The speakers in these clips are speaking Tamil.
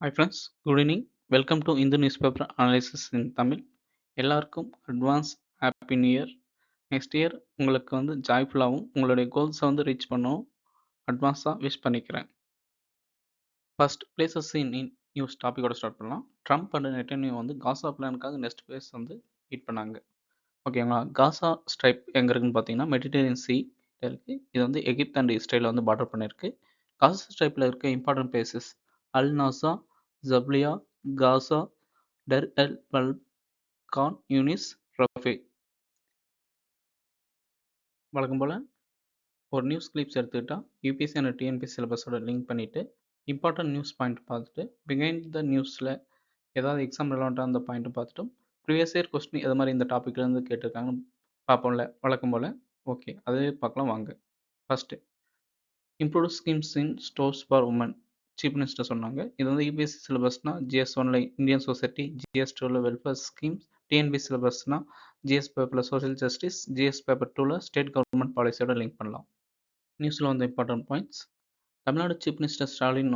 Hi friends, good evening. Welcome to Hindu Newspaper Analysis in Tamil. எல்லாருக்கும் advance happy new year. Next year உங்களுக்கு ஜாய்ஃபுல்லாகவும் உங்களுடைய கோல்ஸை ரீச் பண்ணவும் அட்வான்ஸாக விஷ் பண்ணிக்கிறேன். ஃபர்ஸ்ட் பிளேசஸ் இன் நியூஸ் டாப்பிக்கோட ஸ்டார்ட் பண்ணலாம். ட்ரம்ப் அண்ட் நெட்டன்யாஹூ காசா பிளானுக்காக நெக்ஸ்ட் பிளேஸ் மீட் பண்ணாங்க. ஓகேங்களா? காசா ஸ்ட்ரைப் எங்கே இருக்குன்னு பார்த்தீங்கன்னா மெடிட்டரேனியன் சி இருக்குது. இது எகிப்த் அண்ட் இஸ்ரேல் பார்டர் பண்ணியிருக்கு. காசா ஸ்ட்ரைப்பில் இருக்க இம்பார்ட்டன்ட் பிளேசஸ் அல் நாசா, ஜப்லியா, காசா, டர் எல் பல், கான் யூனிஸ், ரஃபே. வழக்கம் போல் ஒரு நியூஸ் கிளிப்ஸ் எடுத்துக்கிட்டா யூபிஎஸ்சி அண்ட் டிஎன்பிஎஸ்சி சிலபஸோட லிங்க் பண்ணிவிட்டு இம்பார்ட்டன்ட் நியூஸ் பாயிண்ட் பார்த்துட்டு பிஹைண்ட் த நியூஸில் ஏதாவது எக்ஸாம் ரிலவெண்ட்டாக அந்த பாயிண்ட்டு பார்த்துட்டும் ப்ரீவியஸ் இயர் கொஸ்டின் எது மாதிரி இந்த டாப்பிக்லேருந்து கேட்டிருக்காங்கன்னு பார்ப்போம்ல வழக்கம் போல். ஓகே, அதே பார்க்கலாம் வாங்க. First improved schemes in stores for women chief minister சொன்னாங்க. இது யூபிஎஸ்சி சிலபஸ்னா ஜிஎஸ் ஒன்ல இந்தியன் சொசைட்டி, ஜிஎஸ் டூவில் வெல்ஃபேர் ஸ்கீம்ஸ், டிஎன்பிஎஸ்சி சிலபஸ்னா ஜிஎஸ் பேப்பரில் சோஷியல் ஜஸ்டிஸ், ஜிஎஸ் பேப்பர் டூவில் ஸ்டேட் கவர்மெண்ட் பாலிசியோட லிங்க் பண்ணலாம். நியூஸில் important points. Tamil Nadu chief minister Stalin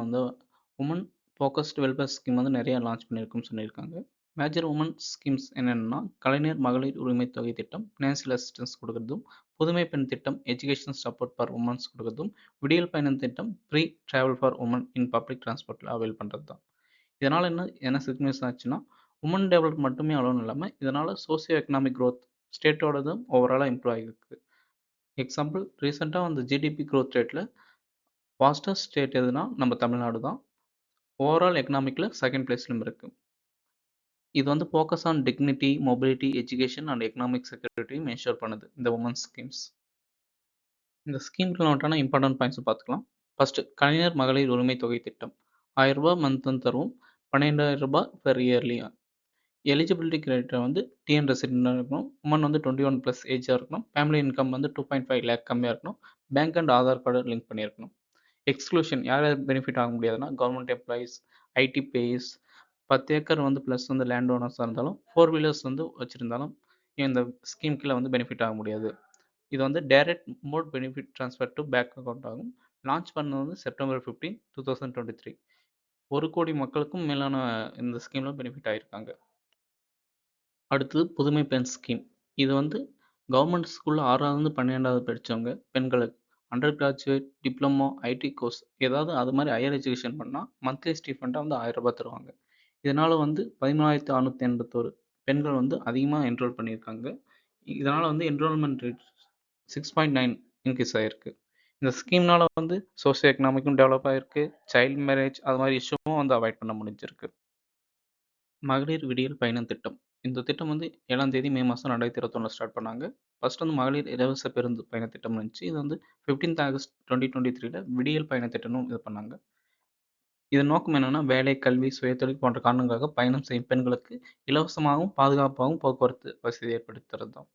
women focused welfare scheme நிறைய லான்ச் பண்ணியிருக்குன்னு சொல்லியிருக்காங்க. மேஜர் உமன் ஸ்கீம்ஸ் என்னென்னா கலைஞர் மகளிர் உரிமை தொகை திட்டம், ஃபினான்சியல் அசிஸ்டன்ஸ் கொடுக்குறதும், புதுமை பெண் திட்டம், எஜுகேஷன் சப்போர்ட் ஃபார் உமன்ஸ் கொடுக்குறதும், விடியல் பயணம் திட்டம், free travel for women in public டிரான்ஸ்போர்ட்டில் அவைல் பண்ணுறது தான். இதனால் என்ன சிக்னிஃபிகன்ஸ் ஆச்சுன்னா உமன் டெவலப் மட்டுமே அலோன் இல்லாமல் இதனால் சோசியோ எக்கனாமிக் க்ரோத் ஸ்டேட்டோடதும் ஓவராலாக இம்ப்ரூவ் ஆகிருக்கு. எக்ஸாம்பிள் ரீசெண்டாக ஜிடிபி க்ரோத் ரேட்டில் ஃபாஸ்டஸ்ட் ஸ்டேட் எதுனா நம்ம தமிழ்நாடு தான். ஓவரால் எக்கனாமிக்கில் செகண்ட் பிளேஸ்லையும் இருக்குது. இது focus on dignity, mobility, education and economic செக்யூரிட்டியும் என்ஷூர் பண்ணுது இந்த உமன் ஸ்கீம்ஸ். இந்த ஸ்கீம் ரிலேட்டடான இம்பார்ட்டன்ட் பாயிண்ட்ஸ் பார்த்துக்கலாம். ஃபர்ஸ்ட் கலைஞர் மகளிர் உரிமை தொகை திட்டம் 1000 ரூபாய் மந்த் தருவோம். 12,000 ரூபாய் per yearly. Eligibility criteria TN ரெசிடென்டாக இருக்கணும். உமன் 21 ப்ளஸ் ஏஜாக இருக்கணும். ஃபேமிலி இன்கம் 2.5 லேக் கம்மியாக இருக்கணும். Bank and Aadhaar card link பண்ணியிருக்கணும். எக்ஸ்க்ளூஷன் யார் பெனிஃபிட் ஆக முடியாதுன்னா government employees, IT pays, 10 acre plus land ஓனர்ஸாக இருந்தாலும், 4 வீலர்ஸ் வச்சுருந்தாலும் இந்த ஸ்கீம் கீழே பெனிஃபிட் ஆக முடியாது. இது direct mode benefit transfer to bank account ஆகும். லான்ச் பண்ணது செப்டம்பர் 15, 2023. 1 கோடி மக்களுக்கும் மேலான இந்த ஸ்கீமில் பெனிஃபிட் ஆகியிருக்காங்க. அடுத்தது புதுமை பெண் ஸ்கீம். இது கவர்மெண்ட் ஸ்கூலில் 6வது 12வது படித்தவங்க பெண்களுக்கு undergraduate, diploma, IT course ஏதாவது அது மாதிரி ஹையர் எஜுகேஷன் பண்ணால் மந்த்லி ஸ்டீஃபண்டாக 1000 ரூபாய் தருவாங்க. இதனால் 13,681 பெண்கள் அதிகமாக என்ரோல் பண்ணியிருக்காங்க. இதனால் என்ரோல்மெண்ட் ரேட் 6.9 இன்க்ரீஸ் ஆகிருக்கு. இந்த ஸ்கீம்னால் சோசியோ எக்கனாமிக்கும் டெவலப் ஆகிருக்கு. சைல்டு மேரேஜ் அது மாதிரி இஷ்யூவும் அவாய்ட் பண்ண முடிஞ்சிருக்கு. மகளிர் விடியல் பயணம் திட்டம். இந்த திட்டம் 7ஆம் தேதி மே மாதம் 2021 ஸ்டார்ட் பண்ணாங்க. ஃபர்ஸ்ட் மகளிர் இலவச பேருந்து பயண திட்டம் இருந்துச்சு. இது 15th ஆகஸ்ட் 2023 விடியல் பயண திட்டமும் இது பண்ணாங்க. இதன் நோக்கம் என்னன்னா வேலை, கல்வி, சுயதொழில் போன்ற காரணங்களுக்காக பயணம் செய்யும் பெண்களுக்கு இலவசமாகவும் பாதுகாப்பாகவும் போக்குவரத்து வசதி ஏற்படுத்துறது தான்.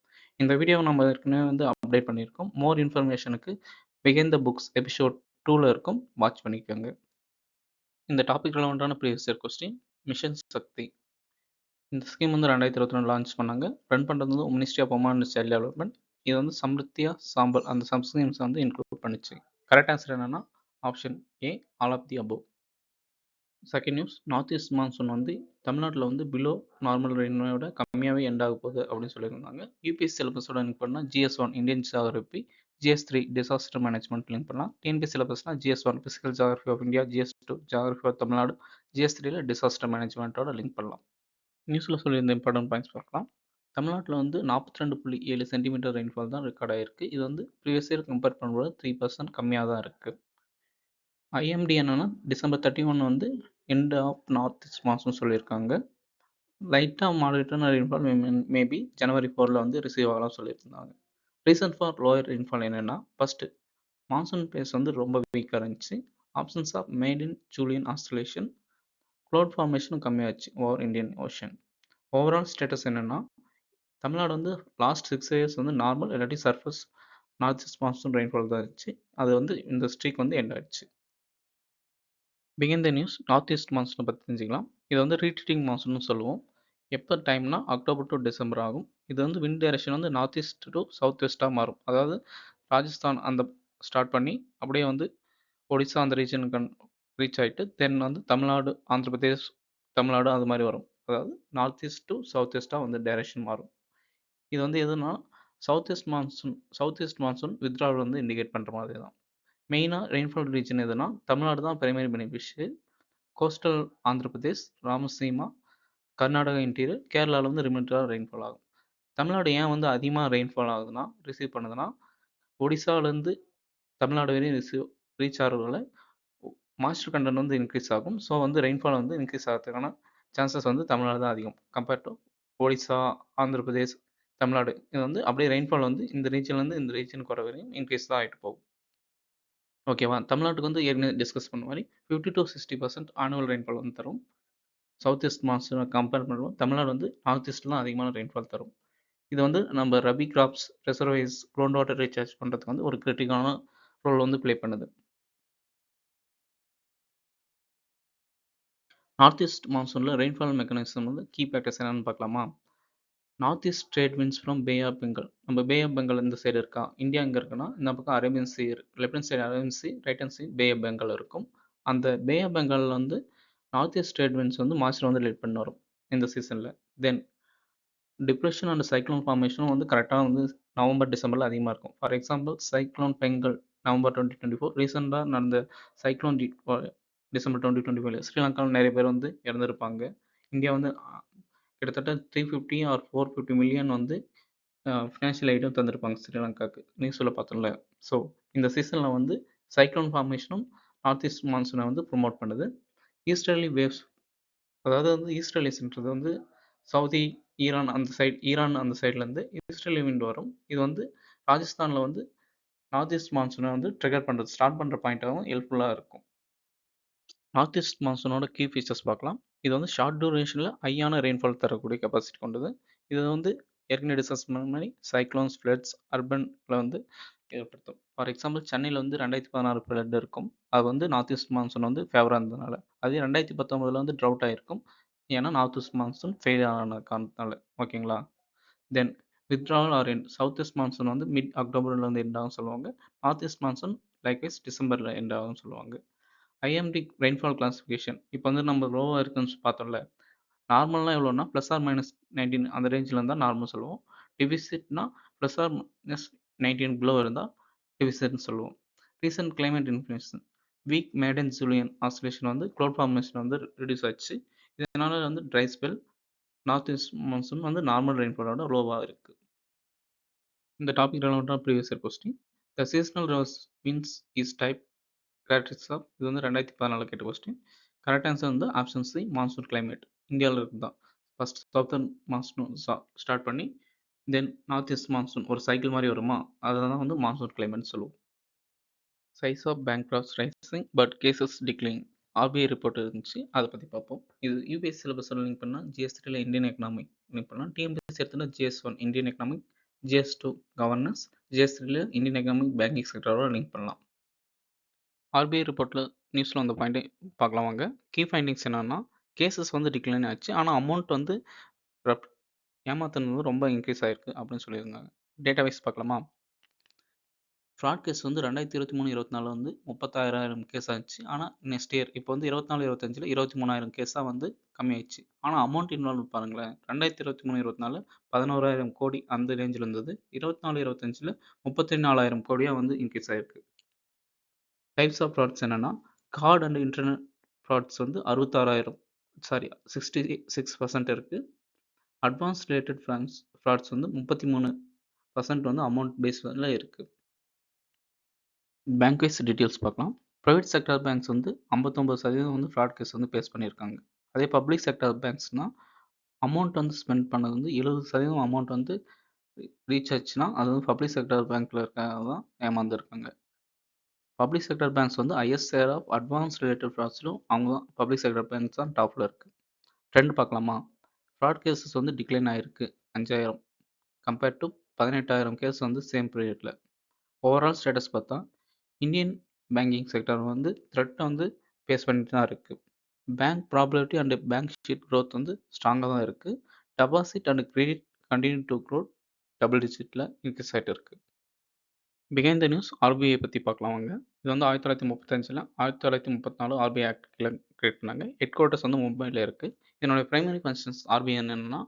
இந்த வீடியோவை நம்ம ஏற்கனவே அப்டேட் பண்ணியிருக்கோம். மோர் இன்ஃபர்மேஷனுக்கு பிஹைண்ட் த புக்ஸ் எபிசோட் 2ல இருக்கும், வாட்ச் பண்ணிக்கோங்க. இந்த டாபிக் ரிலவெண்டான previous year question mission Shakti. இந்த ஸ்கீம் 2022 லான்ச் பண்ணாங்க. ரன் பண்ணுறது ministry of women and child development. இது சம்ருத்தியா சாம்பல் அந்த சப் ஸ்கீம்ஸ் இன்க்ளூட் பண்ணிச்சு. கரெக்ட் ஆன்சர் என்னன்னா option A, all of the above. Second news, north east monsoon தமிழ்நாட்டில் பிலோ நார்மல் ரெயினோட கம்மியாகவே எண்ட் ஆக போகுது அப்படின்னு சொல்லியிருந்தாங்க. யூபிஎஸ்சி சிலபஸோட லிங்க் பண்ணால் GS1 Indian geography, GS3 disaster management link பண்ணலாம். டிஎன்பிஎஸ்சி சிலபஸ்னா GS1 physical geography of India, GS2 geography of Tamil Nadu, GS3 disaster மேனேஜ்மெண்ட்டோட லிங்க் பண்ணலாம். நியூஸில் சொல்லியிருந்த இம்பார்ட்டன்ட் பாயிண்ட்ஸ் பார்க்கலாம். தமிழ்நாட்டில் 42.7 சென்டிமீட்டர் ரெயின்ஃபால் தான் ரெக்கார்ட் ஆகிருக்கு. இது ப்ரீவியஸ் இயர் கம்பேர் பண்ணும்போது 3% கம்மியாக தான் இருக்குது. ஐஎம்டி என்னன்னா December 31 end of north east monsoon சொல்லியிருக்காங்க. லைட்டாக மாடரேட்டான ரெயின்ஃபால் மேபி ஜனவரி 4ல் ரிசீவ் ஆகலாம் சொல்லியிருந்தாங்க. ரீசன் ஃபார் லோயர் ரெயின்ஃபால் என்னென்னா ஃபஸ்ட்டு மான்சூன் பேஸ் ரொம்ப வீக்காக இருந்துச்சு. Options of Madden Julian oscillation, cloud ஃபார்மேஷனும் கம்மியாச்சு over Indian Ocean. Overall status என்னென்னா தமிழ்நாடு லாஸ்ட் 6 இயர்ஸ் நார்மல் இல்லாட்டி surplus north east monsoon rainfall தான் இருந்துச்சு. அது இந்த ஸ்ட்ரீக் எண்ட் ஆயிடுச்சு. Begin the news, north east மான்சூனை பற்றி தெரிஞ்சுக்கலாம். இது ரீட்ரீட்டிங் மான்சூன்னு சொல்லுவோம். எப்போ டைம்னா அக்டோபர் டு டிசம்பர் ஆகும். இது wind direction north east to south வெஸ்ட்டாக மாறும். அதாவது ராஜஸ்தான் அந்த ஸ்டார்ட் பண்ணி அப்படியே ஒடிசா அந்த ரீச் ஆயிட்டு தென் வந்து தமிழ்நாடு, ஆந்திர பிரதேஷ், தமிழ்நாடு அது மாதிரி வரும். அதாவது நார்த் ஈஸ்ட் டு சவுத் ஈஸ்ட்டாக வந்து டைரக்ஷன் மாறும். இது வந்து எதுனா சவுத் ஈஸ்ட் மான்சூன் வித்ட்ராவல் வந்து இண்டிகேட் பண்ணுற மாதிரி தான். மெயினாக ரெயின்ஃபால் ரீஜன் எதுனா தமிழ்நாடு தான் primary beneficiary. Coastal Andhra Pradesh, Rayalaseema, Karnataka interior, கேரளாவில் வந்து லிமிட்டடாக ரெயின்ஃபால் ஆகும். தமிழ்நாடு ஏன் வந்து அதிகமாக ரெயின்ஃபால் ஆகுதுன்னா ரிசீவ் பண்ணுதுன்னா ஒடிசாலேருந்து தமிழ்நாடு வரையும் ரீச் ஆகிறதுனால மாய்ஸ்டர் கண்டென்ட் வந்து இன்க்ரீஸ் ஆகும். ஸோ வந்து ரெயின்ஃபால் வந்து இன்க்ரீஸ் ஆகிறதுக்கான சான்சஸ் வந்து தமிழ்நாடு தான் அதிகம் கம்பேர்ட் டு ஒடிசா, ஆந்திர பிரதேஷ், தமிழ்நாடு. இது வந்து அப்படியே ரெயின்ஃபால் வந்து இந்த ரீஜன்லேருந்து இந்த ரீஜனுக்கு வர வரையும் இன்க்ரீஸ் தான் ஆகிட்டு போகும். ஓகேவா? தமிழ்நாட்டுக்கு வந்து ஏற்கனவே டிஸ்கஸ் பண்ண மாதிரி 50 to 60% ஆனுவல் ரெயின்ஃபால் வந்து தரும். சவுத் ஈஸ்ட் மான்சூனை கம்பேர் பண்ணுவோம் தமிழ்நாடு வந்து நார்த் ஈஸ்ட்டில் தான் அதிகமான ரெயின்ஃபால் தரும். இது வந்து நம்ம rabi crops, reservoirs, ground water recharge பண்ணுறதுக்கு வந்து ஒரு கிரிட்டிக்கலான ரோல் வந்து ப்ளே பண்ணுது. நார்த் ஈஸ்ட் மான்சூனில் ரெயின்ஃபால் மெக்கானிசம் வந்து கீ ஃபேக்டர்ஸ் என்னென்னு பார்க்கலாமா? North east trade winds from bay of Bengal. நம்ம பே ஆஃப் பெங்கால் இந்த சைடு இருக்கா, இந்தியா எங்கே இருக்குன்னா இந்த பக்கம் Arabian sea, left hand side Arabian sea, right hand side bay of Bengal இருக்கும். அந்த பே ஆஃப் பெங்காலில் வந்து நார்த் ஈஸ்ட் ட்ரேட் விண்ட்ஸ் வந்து மாய்ஸ்டர் வந்து லீட் பண்ணி வரும் இந்த சீசனில். தென் டிப்ரெஷன் அண்ட் சைக்ளோன் ஃபார்மேஷனும் வந்து கரெக்டாக வந்து நவம்பர், டிசம்பரில் அதிகமாக இருக்கும். For example cyclone Fengal November 2024, ரீசெண்டாக நடந்த சைக்ளோன் டிசம்பர் 2025 ஸ்ரீலங்காவில் நிறைய பேர் வந்து இறந்துருப்பாங்க. இந்தியா வந்து கிட்டத்தட்ட 350 ஆர் 450 மில்லியன் வந்து ஃபினான்ஷியல் ஐட்டம் தந்திருப்பாங்க ஸ்ரீலங்காவுக்கு, நியூஸில் பார்த்தோம்ல. ஸோ இந்த சீசனில் வந்து சைக்ளோன் ஃபார்மேஷனும் நார்த் ஈஸ்ட் மான்சூனை வந்து ப்ரொமோட் பண்ணுது. ஈஸ்டர்லி வேவ்ஸ், அதாவது வந்து ஈஸ்டர்லிஸ்ன்றது வந்து சவுதி, ஈரான் அந்த சைட்லேருந்து ஈஸ்டர்லி விண்ட் வரும். இது வந்து ராஜஸ்தானில் வந்து நார்த் ஈஸ்ட் மான்சூனை வந்து ட்ரிகர் பண்ணுறது, ஸ்டார்ட் பண்ணுற பாயிண்ட்டாகவும் ஹெல்ப்ஃபுல்லாக இருக்கும். நார்த் ஈஸ்ட் மான்சூனோட கீ ஃபீச்சர்ஸ் பார்க்கலாம். இது வந்து ஷார்ட் டூரேஷனில் ஹையான ரெயின்ஃபால் தரக்கூடிய கெப்பாசிட்டி கொண்டது. இது வந்து ஏற்கனவே டிஸ்கஸ் பண்ண மாதிரி சைக்ளோன்ஸ், ஃப்ளட்ஸ், அர்பனில் வந்து ஏற்படுத்தும். ஃபார் எக்ஸாம்பிள் சென்னையில் வந்து 2016 ஃப்ளட் இருக்கும். அது வந்து நார்த் ஈஸ்ட் மான்சூன் வந்து ஃபேவராக இருந்ததுனால. அதே 2019 வந்து ட்ரவுட் ஆகிருக்கும், ஏன்னா நார்த் ஈஸ்ட் மான்சூன் ஃபெயில் ஆன காரணத்தினால. ஓகேங்களா? Then withdrawal or end, south east monsoon வந்து மிட் அக்டோபரில் வந்து எண்ட் ஆகும் சொல்லுவாங்க. நார்த் ஈஸ்ட் மான்சூன் லைக்வைஸ் டிசம்பரில் எண்ட் ஆகும் சொல்லுவாங்க. ஐஎம்டி ரெயின்ஃபால் கிளாஸிஃபிகேஷன் இப்போ வந்து நம்ம லோவாக இருக்குன்னு பார்த்தோம்ல. நார்மல்லாம் எவ்வளோனா +or-19 அந்த ரேஞ்சில் இருந்தால் நார்மல் சொல்லுவோம். டிவிசிட்னா +or-19 பிலோ இருந்தால் டிவிசிட்னு சொல்லுவோம். Recent climate influence weak Madden Julian oscillation வந்து க்ளவுட் ஃபார்மேஷன் வந்து ரிடியூஸ் ஆச்சு. இதனால் வந்து dry spell, north east monsoon வந்து நார்மல் ரெயின்ஃபாலோட லோவாக இருக்குது. இந்த டாபிக் ரெலவெண்ட்டான previous year question. The seasonal winds is type characteristics of, இது வந்து 2014 கேட்ட கொஸ்டின். கரெக்ட் ஆன்சர் வந்து ஆப்ஷன் சி, மான்சூன் கிளைமேட். இந்தியாவில் இருக்குது தான். ஃபர்ஸ்ட் சவுத்தர்ன் மான்சூன் ஸ்டார்ட் பண்ணி தென் நார்த் ஈஸ்ட் மான்சூன் ஒரு சைக்கிள் மாதிரி வருமா, அதை தான் வந்து மான்சூன் கிளைமேட் சொல்லுவோம். Size of bank drops rising but cases decline, RBI report இருந்துச்சு, அதை பற்றி பார்ப்போம். இது யூபிஎஸ் சிலபஸில் லிங்க் பண்ணால் GS3 இந்தியன் எக்கனாமிக் லிங்க் பண்ணலாம். டிஎம்பிஎஸ்சி எடுத்துனா GS1 Indian economic, GS2 governance, GS3 Indian economic banking செக்டரோட லிங்க் பண்ணலாம். ஆர்பிஐ ரிப்போர்ட்டில் நியூஸில் வந்த பாயிண்ட்டை பார்க்கலாம் வாங்க. கீ ஃபைண்டிங்ஸ் என்னென்னா, கேசஸ் வந்து டிக்ளைன் ஆச்சு, ஆனால் அமௌண்ட் வந்து ஏமாத்துனது ரொம்ப இன்க்ரீஸ் ஆகிருக்கு அப்படின்னு சொல்லியிருந்தாங்க. டேட்டா வைஸ் பார்க்கலாமா? ஃப்ராட் கேஸ் வந்து 2023-24 வந்து 36,000 கேஸ் ஆச்சு. ஆனால் நெக்ஸ்ட் இயர் இப்போ வந்து 24-25 23,000 கேஸாக வந்து கம்மியாயிடுச்சு. ஆனால் அமௌண்ட் இன்வால்வ் பாருங்களேன், 2023-24 11,000 கோடி அந்த ரேஞ்சில் இருந்தது. 24-25 34,000 கோடியாக வந்து இன்க்ரீஸ் ஆகிருக்கு. டைப்ஸ் ஆஃப் ஃப்ராட்ஸ் என்னென்னா, கார்டு அண்ட் இன்டர்நெட் ஃப்ராட்ஸ் வந்து 66% இருக்குது. அட்வான்ஸ் ரிலேட்டட் ஃப்ராட்ஸ் வந்து 33% வந்து அமௌண்ட் பேஸில் இருக்குது. பேங்க் வைஸ் டீட்டெயில்ஸ் பார்க்கலாம். ப்ரைவேட் செக்டர் பேங்க்ஸ் வந்து 59% வந்து ஃப்ராட் கேஸ் வந்து ஃபேஸ் பண்ணியிருக்காங்க. அதே பப்ளிக் செக்டர் பேங்க்ஸ்னால் அமௌண்ட் வந்து ஸ்பெண்ட் பண்ணது வந்து 70% அமௌண்ட் வந்து ரீச் ஆச்சுன்னா அது வந்து பப்ளிக் செக்டர் பேங்க்கில் இருக்கிறது தான் ஏமாந்துருக்காங்க. பப்ளிக் செக்டர் பேங்க்ஸ் வந்து highest share of advance related ஃப்ராட்ஸ்லும் அவங்க தான், பப்ளிக் செக்டர் பேங்க்ஸ் தான் டாப்பில் இருக்குது. ட்ரெண்ட் பார்க்கலாமா? ஃப்ராட் கேசஸ் வந்து டிக்ளைன் ஆகிருக்கு 5,000 கம்பேர்ட் டு 18,000 கேஸ் வந்து சேம் பீரியடில். ஓவரால் ஸ்டேட்டஸ் பார்த்தா இந்தியன் பேங்கிங் செக்டர் வந்து த்ரெட் வந்து ஃபேஸ் பண்ணிட்டு தான் இருக்குது. Bank profitability and bank sheet growth வந்து ஸ்ட்ராங்காக தான் இருக்குது. Deposit and credit continue to grow double டிஜிட்டில் இன்க்ரீஸ் ஆகிட்டு இருக்குது. பிஹைண்ட் த நியூஸ் ஆர்பிஐ பற்றி பார்க்கலாம் வாங்க. இது வந்து 1935 1934 ஆர்பிஐ ஆக்ட் கீழே கிரியேட் பண்ணாங்க. ஹெட் குவார்ட்டர்ஸ் வந்து மும்பையில் இருக்குது. இதனுடைய பிரைமரி ஃபங்க்ஷன்ஸ் ஆர்பிஐ என்னென்னா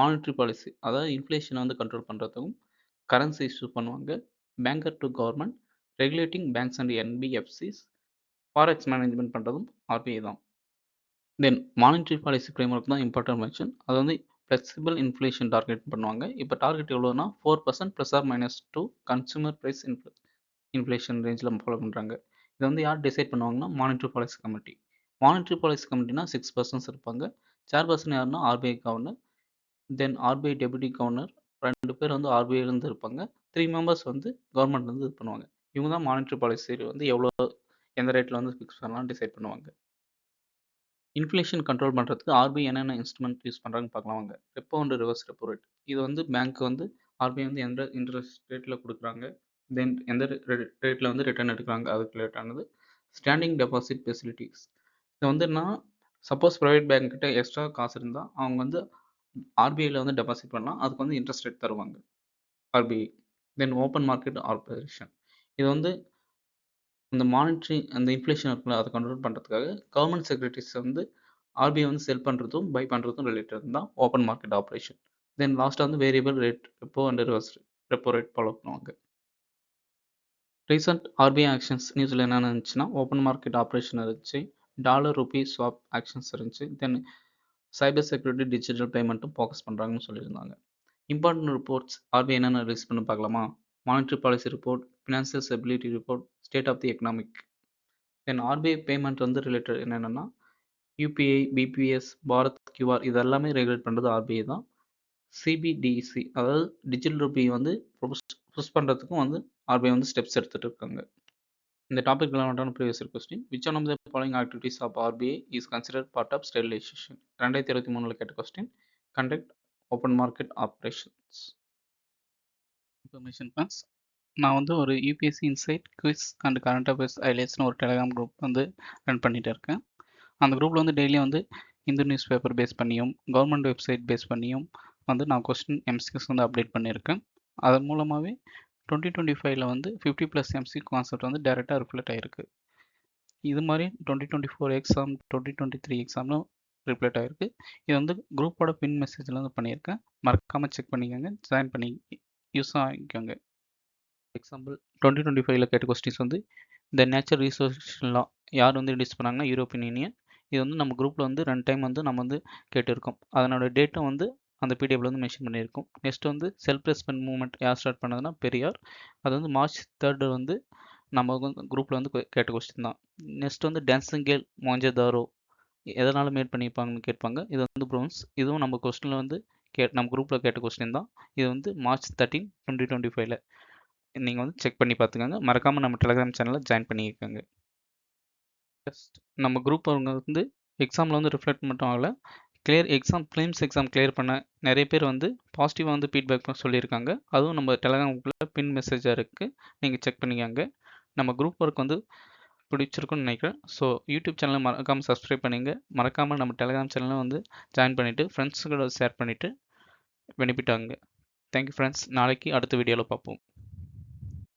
மானிட்டரி பாலிசி, அதாவது இன்ஃப்ளேஷனை வந்து கண்ட்ரோல் பண்ணுறதுக்கும், கரன்சி இஷ்யூ பண்ணுவாங்க, banker to government, regulating banks and NBFCs, forex management பண்ணுறதும் ஆர்பிஐ தான். தென் மானிட்டரி பாலிசி ஃப்ரேம்வொர்க் தான் இம்பார்ட்டன்ட் ஃபங்க்ஷன். அது வந்து ஃப்ளெக்சிபிள் இன்ஃப்ளேஷன் டார்கெட் பண்ணுவாங்க. இப்போ டார்கெட் எவ்வளோனா 4% ±2 கன்சூமர் ப்ரைஸ் இன்ஃப்ளேஷன் ரேஞ்சில் ஃபாலோ பண்ணுறாங்க. இதை வந்து யார் டிசைட் பண்ணுவாங்கன்னா monetary policy committee. Monetary policy கமிட்டினா 6 பர்சன்ஸ் இருப்பாங்க. சேர்பர்சன் யாருன்னா RBI governor, then RBI deputy governor, 2 பேர் வந்து ஆர்பிஐலேருந்து இருப்பாங்க. 3 மெம்பர்ஸ் வந்து கவர்மெண்ட்லேருந்து இது பண்ணுவாங்க. இவங்க தான் மானிட்டரி பாலிசி வந்து எவ்வளோ எந்த ரேட்டில் வந்து ஃபிக்ஸ் பண்ணலாம் டிசைட் பண்ணுவாங்க. இன்ஃப்ளேஷன் கண்ட்ரோல் பண்ணுறதுக்கு ஆர்பிஐ என்னென்ன இன்ஸ்ட்ருமெண்ட் யூஸ் பண்ணுறாங்கன்னு பார்க்கலாம் வாங்க. Repo and reverse repo rate. இது வந்து பேங்க் வந்து ஆர்பிஐ வந்து எந்த இன்ட்ரெஸ்ட் ரேட்டில் கொடுக்குறாங்க, தென் எந்த ரேட்டில் வந்து ரிட்டர்ன் எடுக்கிறாங்க, அதுக்கு ரிலேட்டானது. Standing deposit facilities. இது வந்து நான் சப்போஸ் ப்ரைவேட் பேங்க் கிட்ட எக்ஸ்ட்ரா காசு இருந்தால் அவங்க வந்து ஆர்பிஐயில் வந்து டெபாசிட் பண்ணலாம். அதுக்கு வந்து இன்ட்ரெஸ்ட் ரேட் தருவாங்க ஆர்பிஐ. தென் ஓப்பன் மார்க்கெட் ஆப்ரேஷன். இது வந்து இந்த மானிட்டரி அந்த இன்ஃப்ளேஷன் இருக்குல்ல அதை கண்ட்ரோல் பண்ணுறதுக்காக கவர்மெண்ட் செக்யூரிட்டிஸ் வந்து ஆர்பிஐ வந்து செல் பண்ணுறதும் பை பண்ணுறதும் ரிலேட்டட் தான் ஓப்பன் மார்க்கெட் ஆப்ரேஷன். தென் லாஸ்ட்டாக வந்து variable rate repo and reverse repo rate follow பண்ணுவாங்க. ரீசெண்ட் ஆர்பிஐ ஆக்ஷன்ஸ் நியூஸில் என்னென்ன இருந்துச்சுன்னா ஓப்பன் மார்க்கெட் ஆப்ரேஷன் இருந்துச்சு, டாலர் ருபி ஸ்வாப் ஆக்ஷன்ஸ் இருந்துச்சு, தென் சைபர் செக்யூரிட்டி டிஜிட்டல் பேமெண்ட்டும் ஃபோக்கஸ் பண்ணுறாங்கன்னு சொல்லியிருந்தாங்க. இம்பார்ட்டன்ட் ரிப்போர்ட்ஸ் ஆர்பிஐ என்னென்ன ரிலீஸ் பண்ணி பார்க்கலாமா? Monetary policy report, financial stability report, state of the economic. Then RBI payment வந்து ரிலேட்டட் என்னென்னா யூபிஐ, பிபிஎஸ், பாரத் கியூஆர் இது எல்லாமே ரெகுலேட் பண்ணுறது ஆர்பிஐ தான். சிபிடிசி அதாவது டிஜிட்டல் ரூபி வந்து புஷ் பண்ணுறதுக்கும் வந்து ஆர்பிஐ வந்து ஸ்டெப்ஸ் எடுத்துகிட்டு இருக்காங்க. இந்த டாபிக் ரிலவெண்டான previous question. Which one of the following activities of RBI is considered part of sterilization? 2023 கேட்ட question. Conduct open market operations. Information pass. நான் வந்து ஒரு UPSC insight quiz and current affairs ஹைலைட்ஸ்னு ஒரு டெலிகிராம் குரூப் வந்து ரன் பண்ணிகிட்டு இருக்கேன். அந்த குரூப்பில் வந்து டெய்லியும் வந்து இந்து நியூஸ் பேப்பர் பேஸ் பண்ணியும் கவர்மெண்ட் வெப்சைட் பேஸ் பண்ணியும் வந்து நான் கொஸ்டின் எம்சிக்யூஸ் வந்து அப்டேட் பண்ணியிருக்கேன். அதன் மூலமாகவே 2025 வந்து 50+ எம்சிக்யூ கான்செப்ட் வந்து டைரெக்டாக ரிஃப்ளெக்ட் ஆகிருக்கு. இது மாதிரி 2024 எக்ஸாம், 2023 எக்ஸாம்லும் ரிஃப்ளெக்ட் ஆகிருக்கு. இது வந்து குரூப்போட பின் மெசேஜில் வந்து பண்ணியிருக்கேன். மறக்காமல் செக் பண்ணிக்கோங்க, ஜாயின் பண்ணி யூஸ் ஆகிக்கோங்க. எக்ஸாம்பிள் 2025 கேட்ட கொஸ்டின்ஸ் வந்து இந்த நேச்சர் ரிசோர்ஸ் லா யார் வந்து இன்ட்ரடியூஸ் பண்ணாங்கன்னா யூரோப்பியன் யூனியன். இது வந்து நம்ம குரூப்பில் வந்து 2 டைம் வந்து நம்ம வந்து கேட்டிருக்கோம். அதனோட டேட்டும் வந்து அந்த பிடிஎஃப்ல வந்து மென்ஷன் பண்ணியிருக்கோம். நெக்ஸ்ட் வந்து செல்ஃப் ரெஸ்பெக்ட் மூவ்மெண்ட் யார் ஸ்டார்ட் பண்ணதுன்னா பெரியார். அது வந்து March 3 வந்து நம்ம குரூப்பில் வந்து கேட்ட கொஸ்டின் தான். நெக்ஸ்ட் வந்து டான்சிங் கேர்ள் மொஹஞ்சதாரோ எதனால் மேட் பண்ணியிருப்பாங்கன்னு கேட்பாங்க. இது வந்து பிரோன்ஸ். இதுவும் நம்ம கொஸ்டினில் வந்து நம்ம குரூப்பில் கேட்ட கொஸ்டின் தான். இது வந்து March 13, 2025 நீங்கள் வந்து செக் பண்ணி பார்த்துக்கோங்க. மறக்காமல் நம்ம டெலிகிராம் சேனலில் ஜாயின் பண்ணிக்கோங்க. ஜஸ்ட் நம்ம குரூப் அவங்க வந்து எக்ஸாமில் வந்து ரிஃப்ளெக்ட் மட்டும் ஆகலை, ஃபிலிம்ஸ் எக்ஸாம் கிளியர் பண்ண நிறைய பேர் வந்து பாசிட்டிவாக வந்து ஃபீட்பேக் சொல்லியிருக்காங்க. அதுவும் நம்ம டெலிகிராம் குரூப்பில் பின் மெசேஜாக இருக்குது, நீங்கள் செக் பண்ணிக்கோங்க. நம்ம குரூப் ஒர்க் வந்து பிடிச்சிருக்குன்னு நினைக்கிறேன். ஸோ யூடியூப் சேனலை மறக்காமல் சப்ஸ்கிரைப் பண்ணிங்க. மறக்காமல் நம்ம டெலிகிராம் சேனலை வந்து ஜாயின் பண்ணிவிட்டு ஃப்ரெண்ட்ஸுங்களோட ஷேர் பண்ணிவிட்டு பெனிஃபிட் ஆகுங்க. Thank you friends. நாளைக்கு அடுத்த வீடியோவில் பார்ப்போம்.